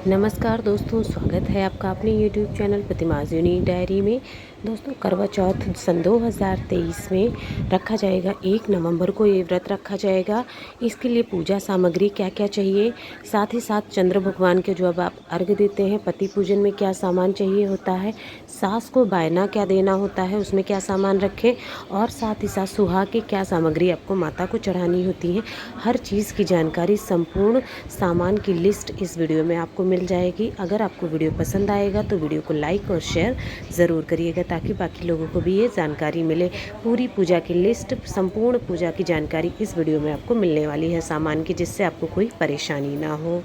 नमस्कार दोस्तों, स्वागत है आपका अपने YouTube चैनल प्रतिमाज़ यूनिक डायरी में। दोस्तों, करवा चौथ सन 2023 में रखा जाएगा। 1 नवंबर को ये व्रत रखा जाएगा। इसके लिए पूजा सामग्री क्या क्या चाहिए, साथ ही साथ चंद्र भगवान के जो अब आप अर्घ देते हैं, पति पूजन में क्या सामान चाहिए होता है, सास को बायना क्या देना होता है, उसमें क्या सामान रखें, और साथ ही साथ सुहाग की क्या सामग्री आपको माता को चढ़ानी होती है। हर चीज़ की जानकारी, संपूर्ण सामान की लिस्ट इस वीडियो में आपको मिल जाएगी। अगर आपको वीडियो पसंद आएगा तो वीडियो को लाइक और शेयर ज़रूर करिएगा, ताकि बाकी लोगों को भी ये जानकारी मिले। पूरी पूजा की लिस्ट, संपूर्ण पूजा की जानकारी इस वीडियो में आपको मिलने वाली है सामान की, जिससे आपको कोई परेशानी ना हो।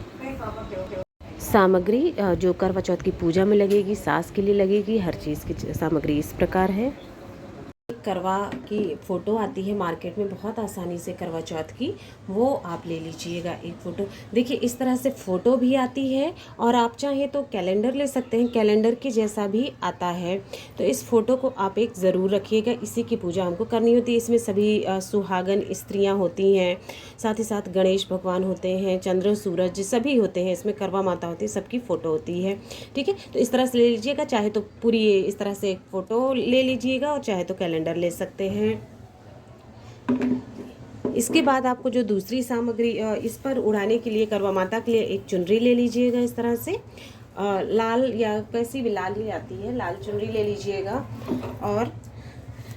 सामग्री जो करवा चौथ की पूजा में लगेगी, सास के लिए लगेगी, हर चीज़ की सामग्री इस प्रकार है। करवा की फ़ोटो आती है मार्केट में बहुत आसानी से, करवा चौथ की, वो आप ले लीजिएगा एक फ़ोटो। देखिए, इस तरह से फ़ोटो भी आती है, और आप चाहें तो कैलेंडर ले सकते हैं, कैलेंडर के जैसा भी आता है। तो इस फ़ोटो को आप एक ज़रूर रखिएगा। इसी की पूजा हमको करनी होती है। इसमें सभी सुहागन स्त्रियाँ होती हैं, साथ ही साथ गणेश भगवान होते हैं, चंद्र सूरज सभी होते हैं, इसमें करवा माता होती है, सबकी फ़ोटो होती है। ठीक है, तो इस तरह से ले लीजिएगा। चाहे तो पूरी इस तरह से एक फ़ोटो ले लीजिएगा, और चाहे तो कैलेंडर ले सकते हैं। इसके बाद आपको जो दूसरी सामग्री इस पर उड़ाने के लिए, करवा माता के लिए एक चुनरी ले लीजिएगा। इस तरह से लाल या कैसी भी लाल ही आती है, लाल चुनरी ले लीजिएगा। और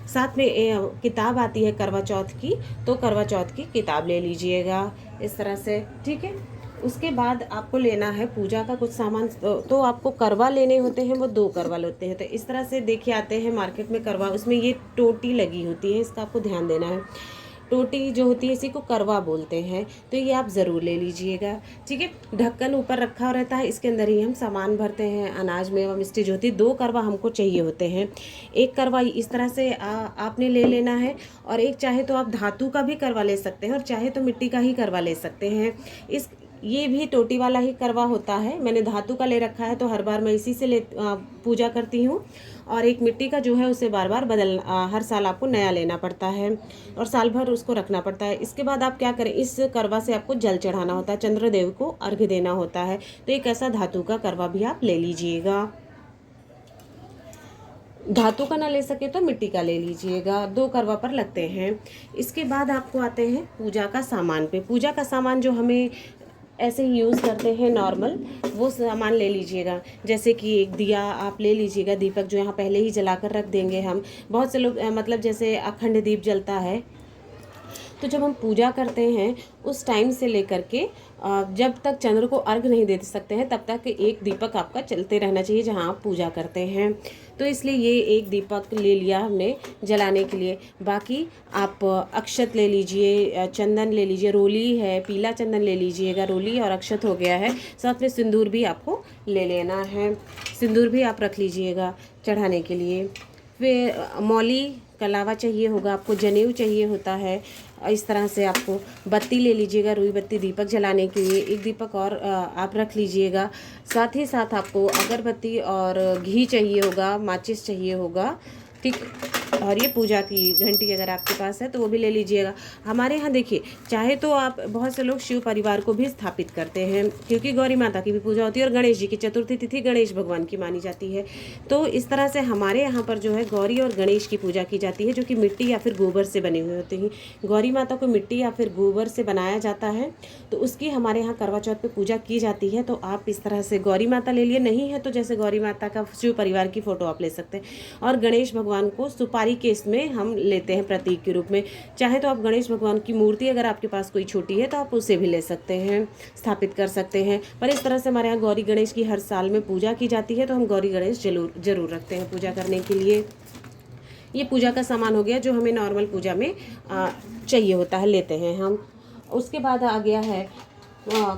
साथ में किताब आती है करवा चौथ की, तो करवा चौथ की किताब ले लीजिएगा इस तरह से। ठीक है, उसके बाद आपको लेना है पूजा का कुछ सामान। तो आपको करवा लेने होते हैं, वो 2 करवा लेते हैं। तो इस तरह से देखिए, आते हैं मार्केट में करवा, उसमें ये टोटी लगी होती है, इसका आपको ध्यान देना है। टोटी जो होती है, इसी को करवा बोलते हैं, तो ये आप ज़रूर ले लीजिएगा। ठीक है, ढक्कन ऊपर रखा रहता है, इसके अंदर ही हम सामान भरते हैं, अनाज मेवा मिष्टी जो होती है। 2 करवा हमको चाहिए होते हैं। एक करवा इस तरह से आपने ले लेना है, और एक चाहे तो आप धातु का भी करवा ले सकते हैं, और चाहे तो मिट्टी का ही करवा ले सकते हैं। ये भी टोटी वाला ही करवा होता है। मैंने धातु का ले रखा है, तो हर बार मैं इसी से पूजा करती हूँ। और एक मिट्टी का जो है, उसे बार बार हर साल आपको नया लेना पड़ता है, और साल भर उसको रखना पड़ता है। इसके बाद आप क्या करें, इस करवा से आपको जल चढ़ाना होता है, चंद्रदेव को अर्घ देना होता है। तो एक ऐसा धातु का करवा भी आप ले लीजिएगा। धातु का ना ले सके तो मिट्टी का ले लीजिएगा, 2 करवा पर लगते हैं। इसके बाद आपको आते हैं पूजा का सामान पे। पूजा का सामान जो हमें ऐसे ही यूज़ करते हैं नॉर्मल, वो सामान ले लीजिएगा। जैसे कि एक दिया आप ले लीजिएगा, दीपक जो यहाँ पहले ही जला कर रख देंगे हम। बहुत से लोग मतलब जैसे अखंड दीप जलता है, तो जब हम पूजा करते हैं उस टाइम से लेकर के जब तक चंद्र को अर्घ नहीं दे सकते हैं, तब तक एक दीपक आपका चलते रहना चाहिए जहां आप पूजा करते हैं। तो इसलिए ये एक दीपक ले लिया हमने जलाने के लिए। बाकी आप अक्षत ले लीजिए, चंदन ले लीजिए, रोली है, पीला चंदन ले लीजिएगा, रोली और अक्षत हो गया है। साथ में सिंदूर भी आपको ले लेना है, सिंदूर भी आप रख लीजिएगा चढ़ाने के लिए। फिर मौली कलावा चाहिए होगा आपको, जनेऊ चाहिए होता है। इस तरह से आपको बत्ती ले लीजिएगा, रुई बत्ती दीपक जलाने के लिए। एक दीपक और आप रख लीजिएगा। साथ ही साथ आपको अगरबत्ती और घी चाहिए होगा, माचिस चाहिए होगा। ठीक, और ये पूजा की घंटी अगर आपके पास है तो वो भी ले लीजिएगा। हमारे यहाँ देखिए, चाहे तो आप, बहुत से लोग शिव परिवार को भी स्थापित करते हैं, क्योंकि गौरी माता की भी पूजा होती है, और गणेश जी की चतुर्थी तिथि गणेश भगवान की मानी जाती है। तो इस तरह से हमारे यहाँ पर जो है गौरी और गणेश की पूजा की जाती है, जो कि मिट्टी या फिर गोबर से बने हुए होते हैं। गौरी माता को मिट्टी या फिर गोबर से बनाया जाता है, तो उसकी हमारे यहाँ करवा चौथ पे पूजा की जाती है। तो आप इस तरह से गौरी माता ले लिए, नहीं है तो जैसे गौरी माता का शिव परिवार की फ़ोटो आप ले सकते हैं। और गणेश भगवान को सुपारी के इसमें हम लेते हैं प्रतीक के रूप में। चाहे तो आप गणेश भगवान की मूर्ति, अगर आपके पास कोई छोटी है तो आप उसे भी ले सकते हैं, स्थापित कर सकते हैं। पर इस तरह से हमारे यहाँ गौरी गणेश की हर साल में पूजा की जाती है, तो हम गौरी गणेश जरूर रखते हैं पूजा करने के लिए। ये पूजा का सामान हो गया जो हमें नॉर्मल पूजा में चाहिए होता है, लेते हैं हम। उसके बाद आ गया है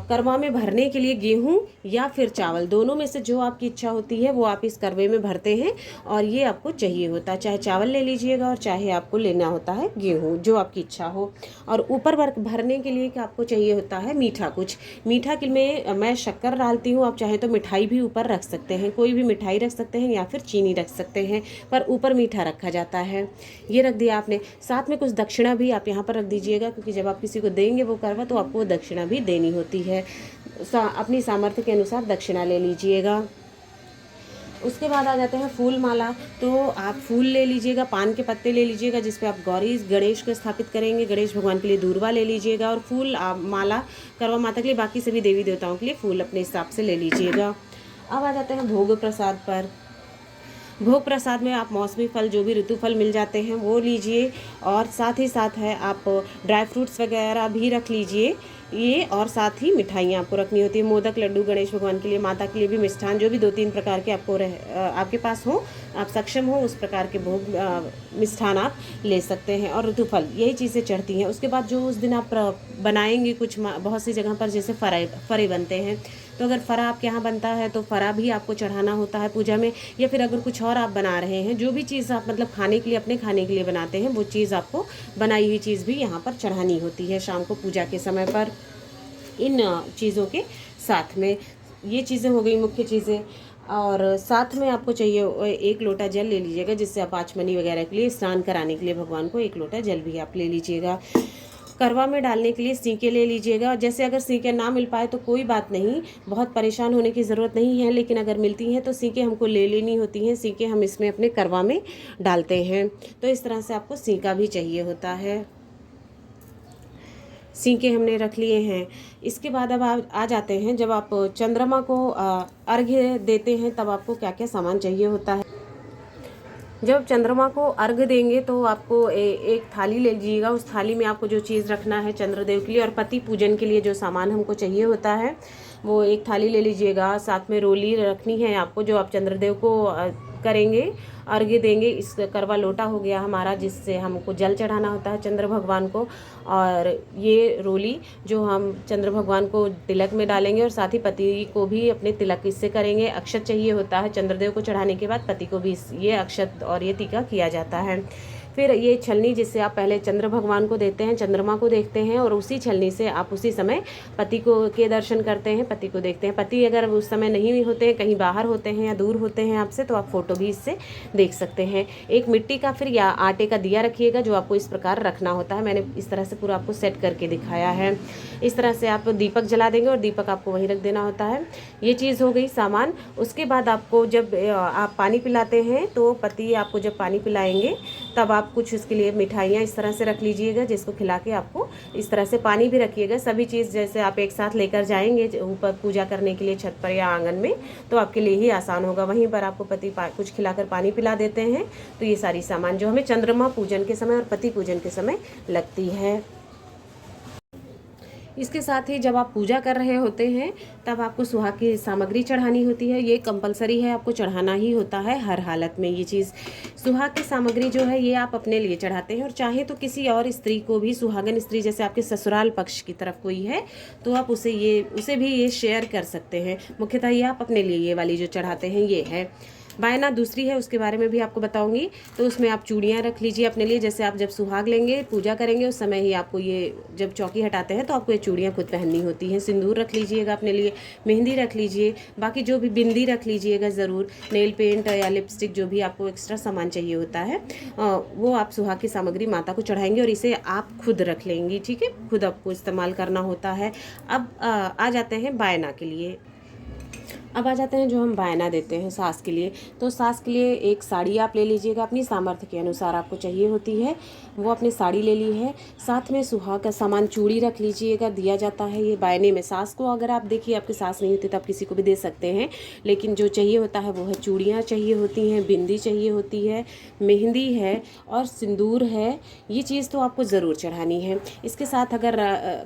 करवा में भरने के लिए गेहूं या फिर चावल, दोनों में से जो आपकी इच्छा होती है वो आप इस करवे में भरते हैं, और ये आपको चाहिए होता है। चाहे चावल ले लीजिएगा, और चाहे आपको लेना होता है गेहूं, जो आपकी इच्छा हो। और ऊपर भरने के लिए क्या आपको चाहिए होता है, मीठा कुछ। मीठा के में मैं शक्कर डालती हूँ, आप चाहे तो मिठाई भी ऊपर रख सकते हैं, कोई भी मिठाई रख सकते हैं या फिर चीनी रख सकते हैं, पर ऊपर मीठा रखा जाता है। ये रख दिया आपने। साथ में कुछ दक्षिणा भी आप यहाँ पर रख दीजिएगा, क्योंकि जब आप किसी को देंगे वो करवा, तो आपको दक्षिणा भी देनी होती है। अपनी सामर्थ्य के अनुसार दक्षिणा ले लीजिएगा। उसके बाद आ जाते हैं फूल माला। तो आप फूल ले लीजिएगा, पान के पत्ते ले लीजिएगा जिस पे आप गौरी गणेश को स्थापित करेंगे, गणेश भगवान के लिए दूर्वा ले लीजिएगा, और फूल माला करवा माता के लिए, बाकी सभी देवी देवताओं के लिए फूल अपने हिसाब से ले लीजिएगा। अब आ जाते हैं भोग प्रसाद पर। भोग प्रसाद में आप मौसमी फल, जो भी ऋतु फल मिल जाते हैं वो लीजिए, और साथ ही साथ है आप ड्राई फ्रूट्स वगैरह भी रख लीजिए ये, और साथ ही मिठाइयाँ आपको रखनी होती है, मोदक, लड्डू, गणेश भगवान के लिए, माता के लिए भी मिष्ठान, जो भी 2-3 प्रकार के आपके पास हो, आप सक्षम हो उस प्रकार के भोग मिष्ठान आप ले सकते हैं। और ऋतु फल, यही चीज़ें चढ़ती हैं। उसके बाद जो उस दिन आप बनाएंगे, कुछ बहुत सी जगह पर जैसे फरे बनते हैं, तो अगर फरा आपके यहाँ बनता है तो फरा भी आपको चढ़ाना होता है पूजा में, या फिर अगर कुछ और आप बना रहे हैं, जो भी चीज़ आप मतलब खाने के लिए, अपने खाने के लिए बनाते हैं, वो चीज़ आपको बनाई हुई चीज़ भी यहाँ पर चढ़ानी होती है शाम को पूजा के समय पर। इन चीज़ों के साथ में ये चीज़ें हो गई मुख्य चीज़ें। और साथ में आपको चाहिए 1 लोटा जल ले लीजिएगा, जिससे आप आचमनी वगैरह के लिए, स्नान कराने के लिए भगवान को 1 लोटा जल भी आप ले लीजिएगा। करवा में डालने के लिए सीके ले लीजिएगा। जैसे अगर सीके ना मिल पाए तो कोई बात नहीं, बहुत परेशान होने की ज़रूरत नहीं है, लेकिन अगर मिलती हैं तो सीके हमको ले लेनी होती हैं। सीके हम इसमें अपने करवा में डालते हैं, तो इस तरह से आपको सीका भी चाहिए होता है। सीके हमने रख लिए हैं। इसके बाद अब आ जाते हैं, जब आप चंद्रमा को अर्घ्य देते हैं तब आपको क्या क्या सामान चाहिए होता है। जब चंद्रमा को अर्घ देंगे तो आपको एक थाली ले लीजिएगा। उस थाली में आपको जो चीज़ रखना है चंद्रदेव के लिए और पति पूजन के लिए जो सामान हमको चाहिए होता है, वो एक थाली ले लीजिएगा। साथ में रोली रखनी है आपको, जो आप चंद्रदेव को करेंगे, अर्घ्य देंगे। इस करवा लोटा हो गया हमारा, जिससे हमको जल चढ़ाना होता है चंद्र भगवान को। और ये रोली जो हम चंद्र भगवान को तिलक में डालेंगे, और साथ ही पति को भी अपने तिलक इससे करेंगे। अक्षत चाहिए होता है, चंद्रदेव को चढ़ाने के बाद पति को भी ये अक्षत और ये टीका किया जाता है। फिर ये छलनी, जिससे आप पहले चंद्र भगवान को देखते हैं, चंद्रमा को देखते हैं, और उसी छलनी से आप उसी समय पति को के दर्शन करते हैं, पति को देखते हैं। पति अगर उस समय नहीं होते हैं, कहीं बाहर होते हैं या दूर होते हैं आपसे, तो आप फोटो भी इससे देख सकते हैं। एक मिट्टी का फिर या आटे का दिया रखिएगा, जो आपको इस प्रकार रखना होता है। मैंने इस तरह से पूरा आपको सेट करके दिखाया है। इस तरह से आप दीपक जला देंगे और दीपक आपको वहीं रख देना होता है। ये चीज़ हो गई सामान। उसके बाद आपको जब आप पानी पिलाते हैं, तो पति आपको जब पानी पिलाएंगे तब आप कुछ इसके लिए मिठाइयाँ इस तरह से रख लीजिएगा, जिसको खिला के आपको इस तरह से पानी भी रखिएगा। सभी चीज़ जैसे आप एक साथ लेकर जाएंगे ऊपर पूजा करने के लिए छत पर या आंगन में, तो आपके लिए ही आसान होगा। वहीं पर आपको पति कुछ खिलाकर पानी पिला देते हैं। तो ये सारी सामान जो हमें चंद्रमा पूजन के समय और पति पूजन के समय लगती है। इसके साथ ही जब आप पूजा कर रहे होते हैं तब आपको सुहाग की सामग्री चढ़ानी होती है। ये कंपलसरी है, आपको चढ़ाना ही होता है हर हालत में। ये चीज़ सुहाग की सामग्री जो है ये आप अपने लिए चढ़ाते हैं, और चाहे तो किसी और स्त्री को भी, सुहागन स्त्री जैसे आपके ससुराल पक्ष की तरफ कोई है तो आप उसे भी ये शेयर कर सकते हैं। मुख्यतः ये आप अपने लिए ये वाली जो चढ़ाते हैं ये है। बायना दूसरी है, उसके बारे में भी आपको बताऊंगी। तो उसमें आप चूड़ियाँ रख लीजिए अपने लिए। जैसे आप जब सुहाग लेंगे, पूजा करेंगे, उस समय ही आपको ये, जब चौकी हटाते हैं तो आपको ये चूड़ियाँ खुद पहननी होती हैं। सिंदूर रख लीजिएगा अपने लिए, मेहंदी रख लीजिए, बाकी जो भी बिंदी रख लीजिएगा ज़रूर, नेल पेंट या लिपस्टिक, जो भी आपको एक्स्ट्रा सामान चाहिए होता है वो आप सुहाग की सामग्री माता को चढ़ाएंगे, और इसे आप खुद रख लेंगी। ठीक है, खुद आपको इस्तेमाल करना होता है। अब आ जाते हैं बायना के लिए। अब आ जाते हैं जो हम बायना देते हैं सास के लिए। तो सास के लिए एक साड़ी आप ले लीजिएगा, अपनी सामर्थ्य के अनुसार आपको चाहिए होती है, वो अपनी साड़ी ले ली है। साथ में सुहाग का सामान, चूड़ी रख लीजिएगा, दिया जाता है ये बायने में। सास को अगर आप देखिए आपकी सास नहीं होती तो आप किसी को भी दे सकते हैं, लेकिन जो चाहिए होता है वो है चूड़ियाँ चाहिए होती हैं, बिंदी चाहिए होती है, मेहंदी है और सिंदूर है। ये चीज़ तो आपको ज़रूर चढ़ानी है। इसके साथ अगर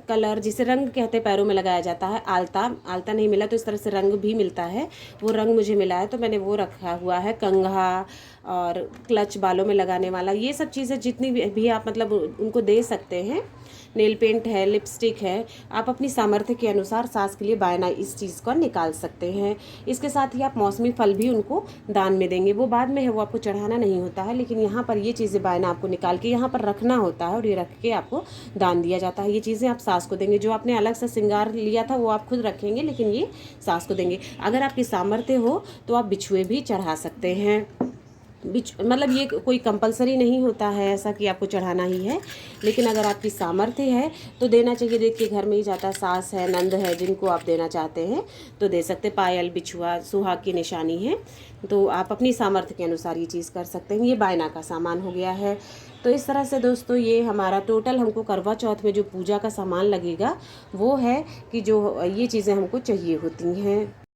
कलर, जिसे रंग कहते हैं, पैरों में लगाया जाता है, आलता नहीं मिला तो इस तरह से रंग भी मिलता है, वो रंग मुझे मिला है तो मैंने वो रखा हुआ है। कंघा और क्लच बालों में लगाने वाला, ये सब चीज़ें जितनी भी आप मतलब उनको दे सकते हैं। नेल पेंट है, लिपस्टिक है, आप अपनी सामर्थ्य के अनुसार सास के लिए बायना इस चीज़ को निकाल सकते हैं। इसके साथ ही आप मौसमी फल भी उनको दान में देंगे, वो बाद में है, वो आपको चढ़ाना नहीं होता है, लेकिन यहाँ पर ये चीज़ें बायना आपको निकाल के यहाँ पर रखना होता है, और ये रख के आपको दान दिया जाता है। ये चीज़ें आप सास को देंगे। जो आपने अलग से श्रृंगार लिया था वो आप खुद रखेंगे, लेकिन ये सास को देंगे। अगर आपकी सामर्थ्य हो तो आप बिछुए भी चढ़ा सकते हैं। मतलब ये कोई कंपलसरी नहीं होता है ऐसा कि आपको चढ़ाना ही है, लेकिन अगर आपकी सामर्थ्य है तो देना चाहिए। देखिए घर में ही ज़्यादा सास है, नंद है, जिनको आप देना चाहते हैं तो दे सकते। पायल, बिछुआ, सुहाग की निशानी है, तो आप अपनी सामर्थ्य के अनुसार ये चीज़ कर सकते हैं। ये बायना का सामान हो गया है। तो इस तरह से दोस्तों ये हमारा टोटल हमको करवा चौथ में जो पूजा का सामान लगेगा वो है कि जो ये चीज़ें हमको चाहिए होती हैं।